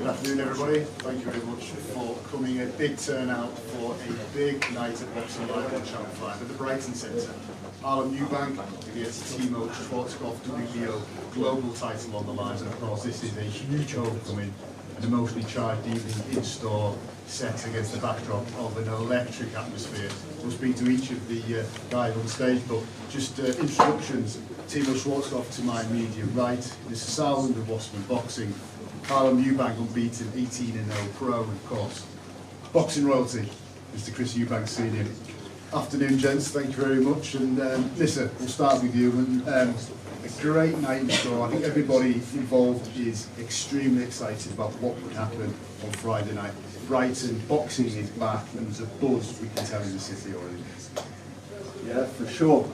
afternoon, everybody. Thank you very much for coming. A big turnout for a big night at Boxing Live on Channel 5 at the Brighton Centre. Harlem Eubank against Teo Schwarzkopf, WBO global title on the line. And of course, this is a huge homecoming, an emotionally charged evening in store, set against the backdrop of an electric atmosphere. We'll speak to each of the guys on stage, but just introductions. Teo Schwarzkopf to my immediate right, Mr. Sound of Wasserman Boxing. Harlem Eubank unbeaten, 18-0 pro, and of course, boxing royalty, Mr. Chris Eubank Senior. Afternoon, gents, thank you very much. And Nissa, we'll start with you. And a great night in store. I think everybody involved is extremely excited about what would happen on Friday night. Brighton, boxing is back, and there's a buzz, we can tell, in the city already. Yeah, for sure.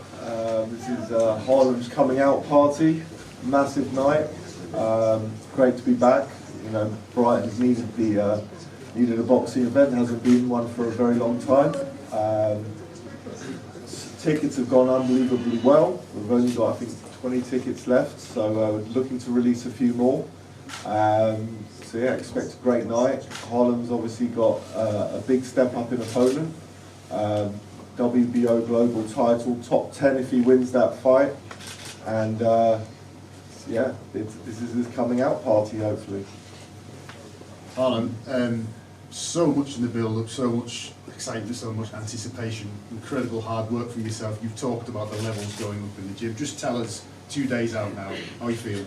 This is Harlem's coming out party, massive night. Great to be back. You know, Brighton's needed a boxing event. Hasn't been one for a very long time. Tickets have gone unbelievably well. We've only got, I think, 20 tickets left, so we're looking to release a few more. So yeah, expect a great night. Harlem's obviously got a big step up in opponent. WBO global title, top 10 if he wins that fight. And yeah, this is his coming out party, hopefully. Harlem, so much in the build-up, so much excitement, so much anticipation, incredible hard work from yourself. You've talked about the levels going up in the gym. Just tell us, 2 days out now, how you feel?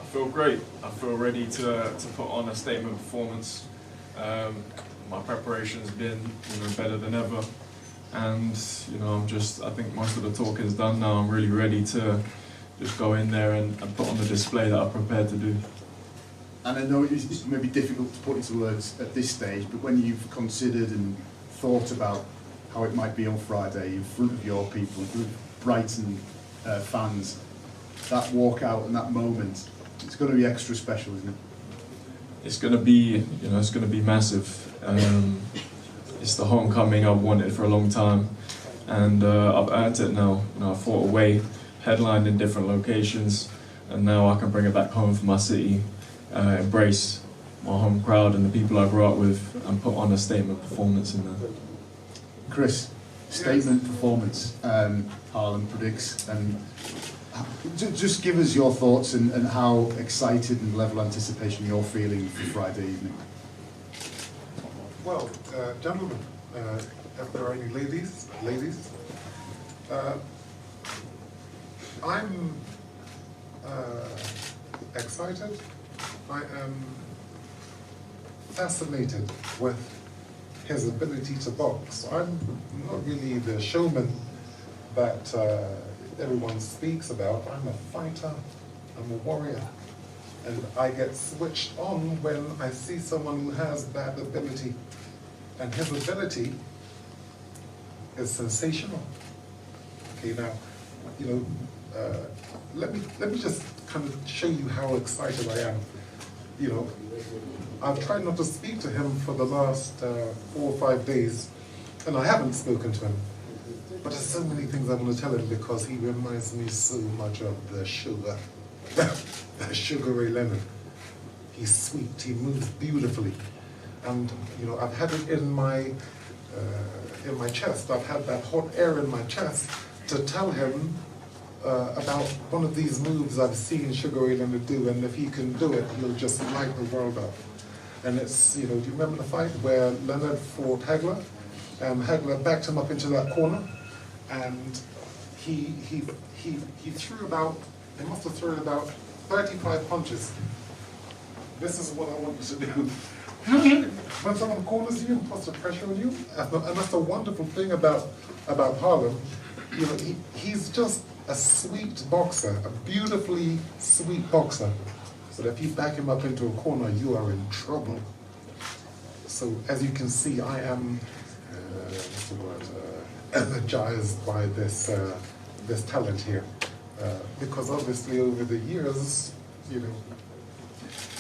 I feel great. I feel ready to put on a statement performance. My preparation's been better than ever, and I think most of the talk is done now. I'm really ready to just go in there and put on the display that I'm prepared to do. And I know it's maybe difficult to put into words at this stage, but when you've considered and thought about how it might be on Friday in front of your people, in front of Brighton fans, that walkout and that moment, it's going to be extra special, isn't it? It's going to be, it's going to be massive. It's the homecoming I've wanted for a long time, and I've earned it now. I fought away, headlined in different locations, and now I can bring it back home for my city, embrace my home crowd and the people I grew up with, and put on a statement performance in there. Chris, statement performance, Harlem predicts, and just give us your thoughts and how excited and level of anticipation you're feeling for Friday evening. Well, gentlemen, if there are any ladies, I'm excited. I am fascinated with his ability to box. I'm not really the showman that everyone speaks about. I'm a fighter, I'm a warrior, and I get switched on when I see someone who has that ability. And his ability is sensational. Okay, now, let me just kind of show you how excited I am. I've tried not to speak to him for the last 4 or 5 days, and I haven't spoken to him. But there's so many things I want to tell him because he reminds me so much of the sugar, the Sugar Ray Leonard. He's sweet, he moves beautifully. And I've had it in my chest. I've had that hot air in my chest to tell him about one of these moves I've seen Sugar Ray Leonard do, and if he can do it, he'll just light the world up. And it's, do you remember the fight where Leonard fought Hagler? And Hagler backed him up into that corner, and he threw about, he must have thrown about 35 punches. This is what I want you to do. When someone corners you and puts the pressure on you, and that's the wonderful thing about Harlem. He's just a sweet boxer, a beautifully sweet boxer. But if you back him up into a corner, you are in trouble. So as you can see, I am energized by this talent here, because obviously over the years,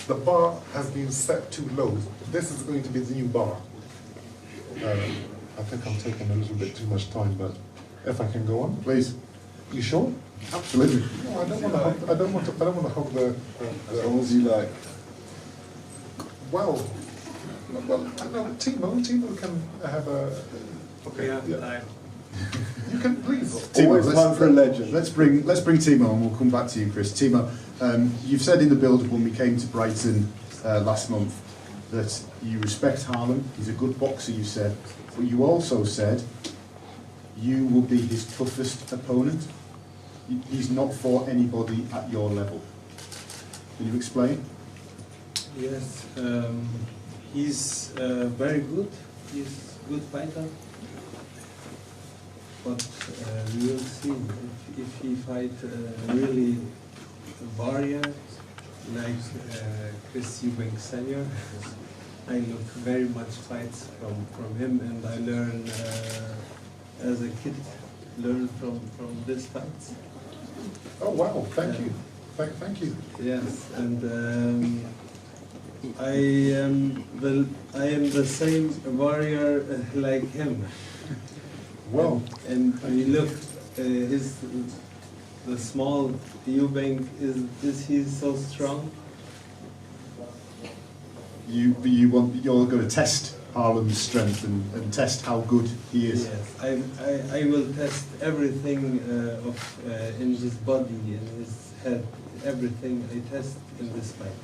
the bar has been set too low. This is going to be the new bar. I think I'm taking a little bit too much time, but if I can go on, please. You sure? Absolutely. No, I don't want to hug the. As long as you like. well, no, Timo can have a. Okay, Yeah. You can please. Timo, Always time for a legend. Let's bring Timo, and we'll come back to you, Chris. Timo, you've said in the build-up when we came to Brighton last month that you respect Harlem. He's a good boxer, you said, but you also said you will be his toughest opponent. He's not fought anybody at your level. Can you explain? Yes, he's very good. He's a good fighter. But we will see if he fight really a warrior like Chris Eubank Senior. I look very much fights from him, and I learn as a kid, learn from these fights. Oh wow! Thank you. Thank you. Yes, and I am the same warrior like him. Well, and we look, the small Eubank, is he so strong? You're going to test Harlem's strength and test how good he is. Yes, I will test everything in his body, in his head, everything I test in this fight.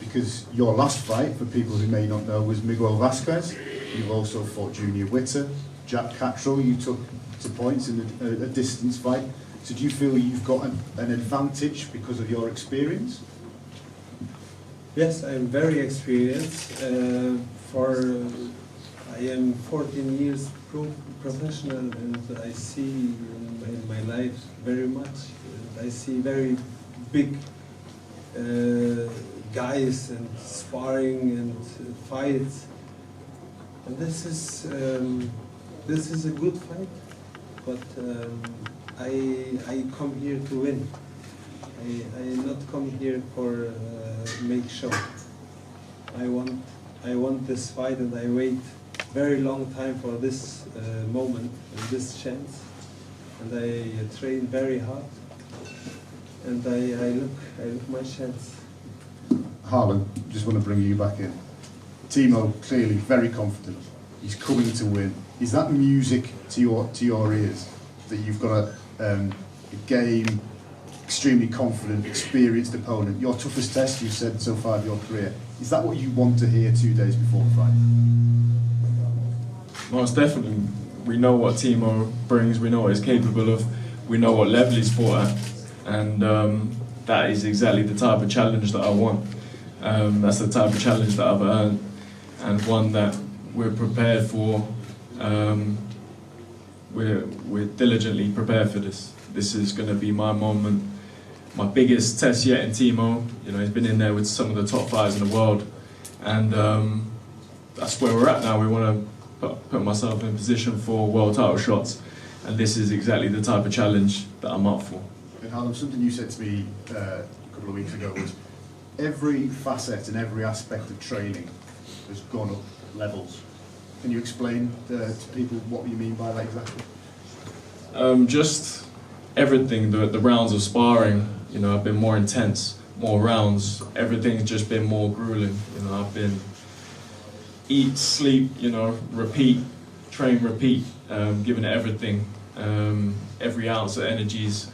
Because your last fight, for people who may not know, was Miguel Vasquez. You've also fought Junior Witter, Jack Cattrall. You took to points in a distance fight. So do you feel you've got an advantage because of your experience? Yes, I'm very experienced. I am 14 years professional, and I see in my life very much. I see very big guys and sparring and fights, and this is a good fight. But I come here to win. I not come here for make show. I want this fight, and I wait very long time for this moment and this chance, and I train very hard, and I look my chance. Harlem, just want to bring you back in. Timo, clearly very confident. He's coming to win. Is that music to your ears? That you've got a game, extremely confident, experienced opponent. Your toughest test, you've said so far of your career. Is that what you want to hear 2 days before the fight? Most definitely. We know what Timo brings, we know what he's capable of, we know what level he's fought at, and that is exactly the type of challenge that I want. That's the type of challenge that I've earned, and one that we're prepared for. We're diligently prepared for this. This is going to be my moment, my biggest test yet in Timo. You know, he's been in there with some of the top fighters in the world, and that's where we're at now. We want to put myself in position for world title shots, and this is exactly the type of challenge that I'm up for. And Harlem, something you said to me a couple of weeks ago was every facet and every aspect of training has gone up levels. Can you explain to people what you mean by that exactly? Just everything, the rounds of sparring, you know, have been more intense, more rounds, everything's just been more grueling. You know, I've been eat, sleep, you know, repeat, train, repeat, giving it everything. Every ounce of energy's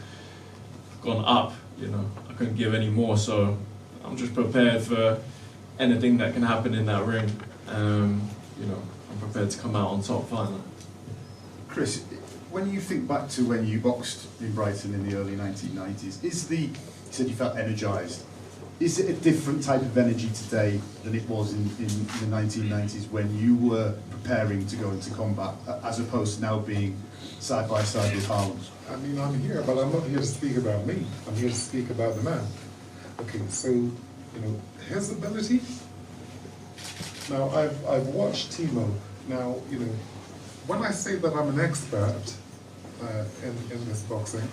gone up, you know, I couldn't give any more, so I'm just prepared for anything that can happen in that ring. You know, I'm prepared to come out on top finally. Chris, when you think back to when you boxed in Brighton in the early 1990s, you said you felt energised. Is it a different type of energy today than it was in the 1990s when you were preparing to go into combat, as opposed to now being side by side with Harlem? I mean, I'm here, but I'm not here to speak about me. I'm here to speak about the man. Okay, so, you know, his ability. Now, I've watched Timo. Now, you know, when I say that I'm an expert in this boxing,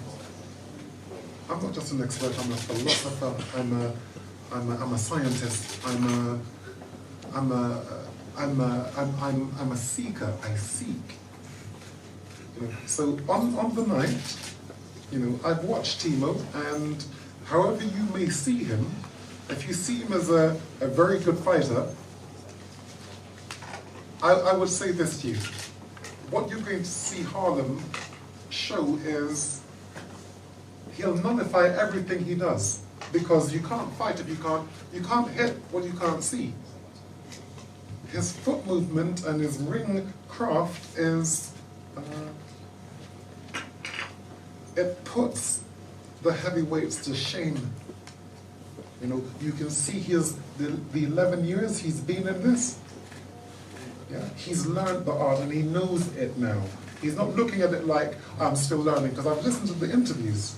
I'm not just an expert. I'm a philosopher. I'm a scientist. I'm a seeker. I seek. You know, so on the night, you know, I've watched Timo, and however you may see him, if you see him as a very good fighter, I would say this to you. What you're going to see Harlem show is he'll nullify everything he does, because you can't fight if you can't hit what you can't see. His foot movement and his ring craft is, it puts the heavyweights to shame. You know, you can see the 11 years he's been in this. Yeah, he's learned the art and he knows it now. He's not looking at it like, I'm still learning, because I've listened to the interviews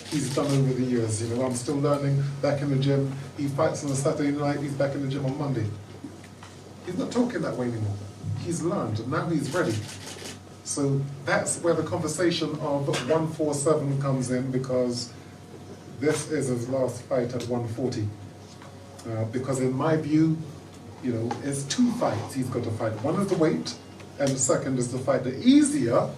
he's done over the years. You know, I'm still learning, back in the gym. He fights on a Saturday night, he's back in the gym on Monday. He's not talking that way anymore. He's learned, and now he's ready. So that's where the conversation of 147 comes in, because this is his last fight at 140. Because in my view, you know, it's two fights he's got to fight. One is the weight, and the second is the fight. The easier,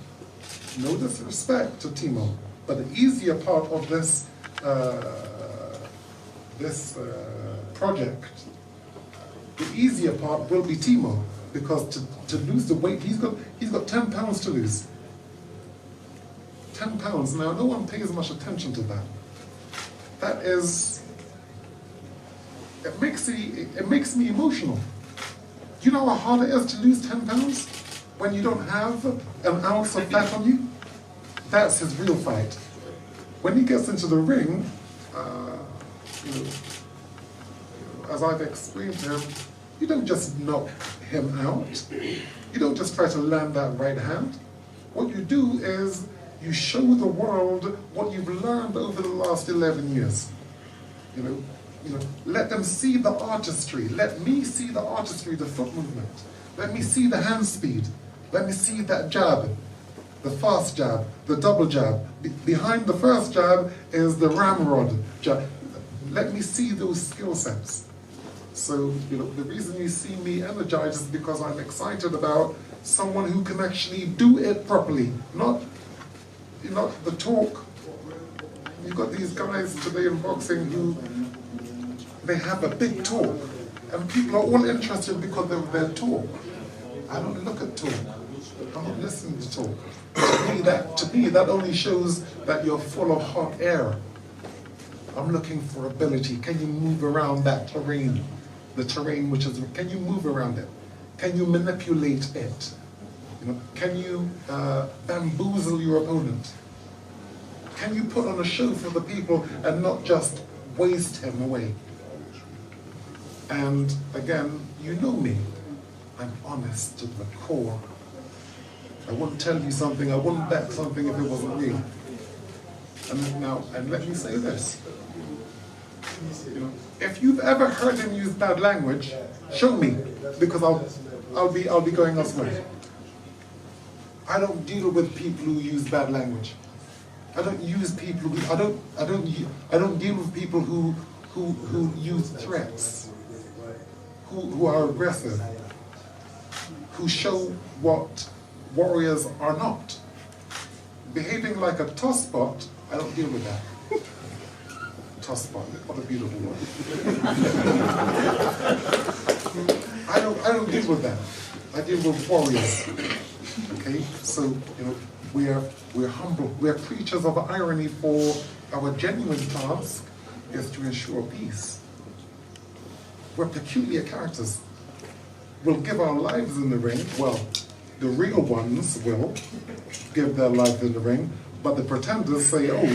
no disrespect to Timo, but the easier part of this project, the easier part will be Timo, because to lose the weight, he's got 10 pounds to lose. 10 pounds. Now, no one pays much attention to that. That is, it makes me emotional. You know how hard it is to lose 10 pounds when you don't have an ounce of fat on you? That's his real fight. When he gets into the ring, you know, as I've explained to him, you don't just knock him out. You don't just try to land that right hand. What you do is you show the world what you've learned over the last 11 years. You know, let them see the artistry. Let me see the artistry, the foot movement. Let me see the hand speed. Let me see that jab, the fast jab, the double jab. Behind the first jab is the ramrod jab. Let me see those skill sets. So, you know, the reason you see me energized is because I'm excited about someone who can actually do it properly, not the talk. You've got these guys today in boxing who, they have a big talk, and people are all interested because of their talk. I don't look at talk. I'm not listening to talk. To me, that only shows that you're full of hot air. I'm looking for ability. Can you move around that terrain? The terrain which is, can you move around it? Can you manipulate it? You know, can you bamboozle your opponent? Can you put on a show for the people and not just waste him away? And again, you know me. I'm honest to the core. I wouldn't tell you something, I wouldn't back something if it wasn't real. And let me say this. You know, if you've ever heard him use bad language, show me, because I'll be going elsewhere. I don't deal with people who use bad language. I don't use people who I don't deal with people who use threats, who are aggressive, who show what warriors are not. Behaving like a tosspot, I don't deal with that. Tosspot, what a beautiful word. I don't deal with that. I deal with warriors. Okay, so you know, we're humble. We're creatures of irony, for our genuine task is to ensure peace. We're peculiar characters. We'll give our lives in the ring. Well, the real ones will give their life in the ring, but the pretenders say, oh,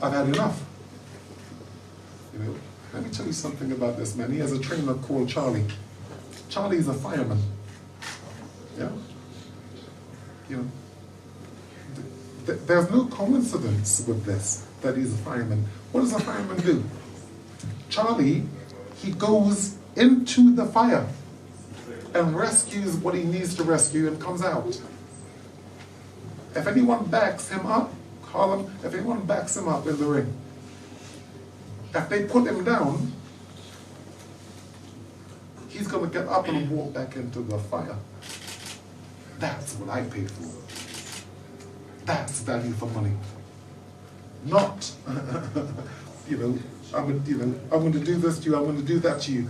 I've had enough. You know, let me tell you something about this man. He has a trainer called Charlie. Charlie's a fireman. Yeah? You know, there's no coincidence with this, that he's a fireman. What does a fireman do? Charlie, he goes into the fire and rescues what he needs to rescue and comes out. If anyone backs him up, Harlem, if anyone backs him up in the ring, if they put him down, he's going to get up and walk back into the fire. That's what I pay for. That's value for money. Not, you know, I'm going to do this to you, I'm going to do that to you.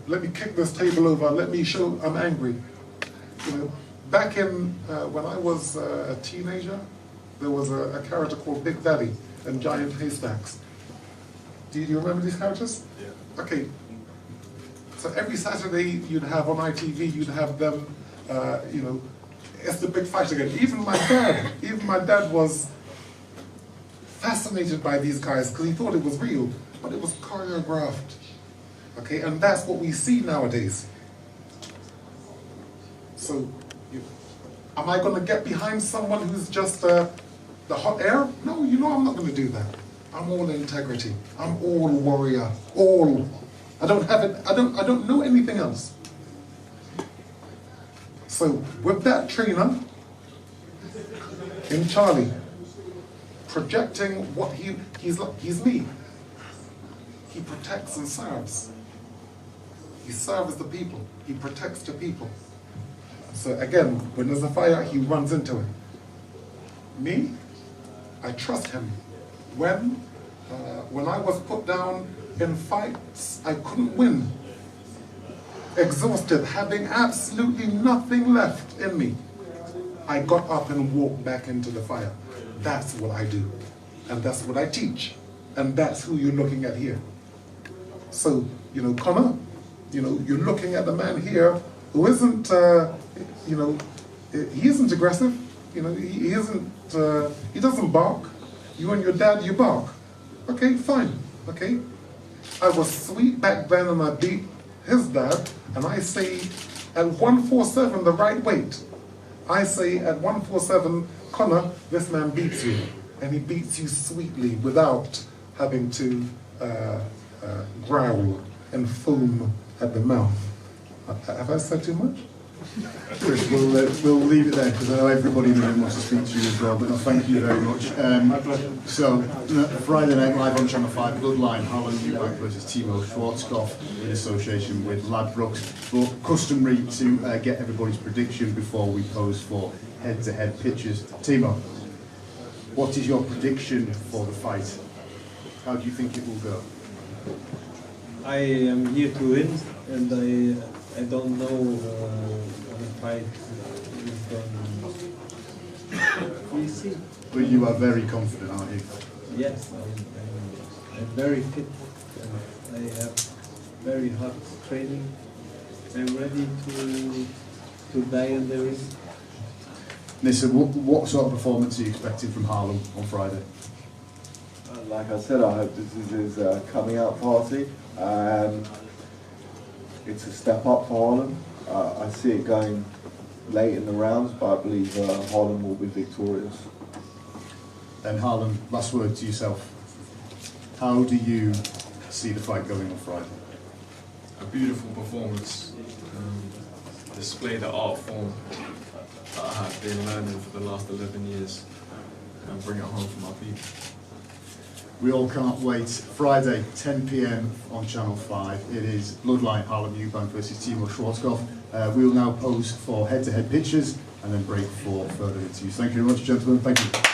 Let me kick this table over, let me show I'm angry. Back in, when I was a teenager, there was a character called Big Daddy and Giant Haystacks. Do you remember these characters? Yeah. Okay. So every Saturday you'd have on ITV, you'd have them, it's the big fight again. Even my dad was fascinated by these guys because he thought it was real, but it was choreographed. Okay, and that's what we see nowadays. So, am I going to get behind someone who's just the hot air? No, I'm not going to do that. I'm all integrity. I'm all warrior. All. I don't have it. I don't know anything else. So with that trainer in Charlie, projecting what he's me. He protects and serves. He serves the people. He protects the people. So again, when there's a fire, he runs into it. Me, I trust him. When I was put down in fights, I couldn't win. Exhausted, having absolutely nothing left in me, I got up and walked back into the fire. That's what I do. And that's what I teach. And that's who you're looking at here. So, Conor, you're looking at the man here who isn't, he isn't aggressive. He isn't, he doesn't bark. You and your dad, you bark. Okay, fine, okay. I was sweet back then and I beat his dad, and I say at 147 the right weight. I say at 147, Conor, this man beats you. And he beats you sweetly without having to growl and foam at the mouth. Have I said too much? Chris, we'll leave it there because I know everybody in the room wants to speak to you as well, but no, thank you very much. So, Friday night live on Channel 5, Bloodline, Harlem Eubank versus Teo Schwarzkopf in association with Ladbrokes. But customary to get everybody's prediction before we pose for head-to-head pitches. Timo, what is your prediction for the fight? How do you think it will go? I am here to win, and I don't know when the fight is going. We see. But you are very confident, aren't you? Yes, I'm very fit. And I have very hard training. I'm ready to die in the ring. Nissa, what sort of performance are you expecting from Harlem on Friday? Like I said, I hope this is his coming out party. It's a step up for Harlem. I see it going late in the rounds, but I believe Harlem will be victorious. And Harlem, last word to yourself. How do you see the fight going on Friday? A beautiful performance. Display the art form that I have been learning for the last 11 years and bring it home for my people. We all can't wait. Friday, 10 PM on Channel 5. It is Bloodline, Harlem Eubank versus Teo Schwarzkopf. We will now pose for head-to-head pictures and then break for further interviews. Thank you very much, gentlemen. Thank you.